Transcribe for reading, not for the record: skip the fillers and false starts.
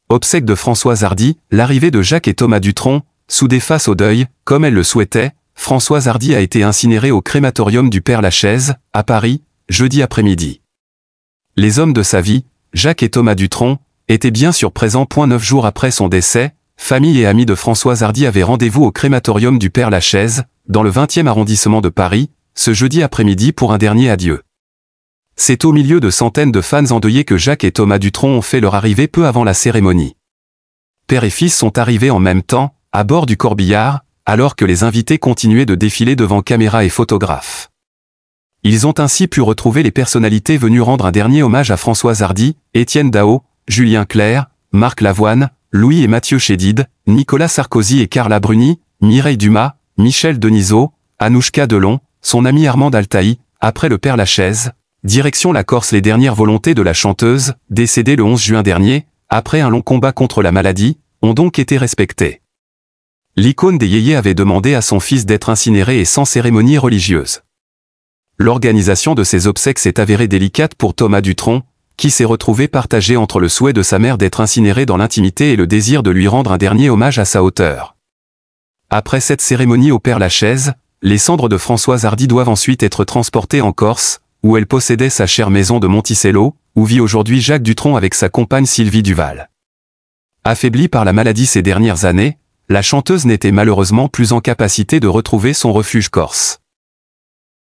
Obsèques de Françoise Hardy, l'arrivée de Jacques et Thomas Dutronc, soudés face au deuil, comme elle le souhaitait, Françoise Hardy a été incinérée au crématorium du Père-Lachaise, à Paris, jeudi après-midi. Les hommes de sa vie, Jacques et Thomas Dutronc, étaient bien sûr présents. 9 jours après son décès, famille et amis de Françoise Hardy avaient rendez-vous au crématorium du Père-Lachaise, dans le 20e arrondissement de Paris, ce jeudi après-midi pour un dernier adieu. C'est au milieu de centaines de fans endeuillés que Jacques et Thomas Dutronc ont fait leur arrivée peu avant la cérémonie. Père et fils sont arrivés en même temps, à bord du corbillard, alors que les invités continuaient de défiler devant caméras et photographes. Ils ont ainsi pu retrouver les personnalités venues rendre un dernier hommage à Françoise Hardy, Étienne Daho, Julien Clerc, Marc Lavoine, Louis et Mathieu Chédid, Nicolas Sarkozy et Carla Bruni, Mireille Dumas, Michel Denisot, Anouchka Delon, son ami Armand Altaï, après le Père-Lachaise, direction la Corse. Les dernières volontés de la chanteuse, décédée le 11 juin dernier, après un long combat contre la maladie, ont donc été respectées. L'icône des yéyés avait demandé à son fils d'être incinéré et sans cérémonie religieuse. L'organisation de ces obsèques s'est avérée délicate pour Thomas Dutronc, qui s'est retrouvé partagé entre le souhait de sa mère d'être incinérée dans l'intimité et le désir de lui rendre un dernier hommage à sa hauteur. Après cette cérémonie au Père-Lachaise, les cendres de Françoise Hardy doivent ensuite être transportées en Corse, où elle possédait sa chère maison de Monticello, où vit aujourd'hui Jacques Dutronc avec sa compagne Sylvie Duval. Affaiblie par la maladie ces dernières années, la chanteuse n'était malheureusement plus en capacité de retrouver son refuge corse.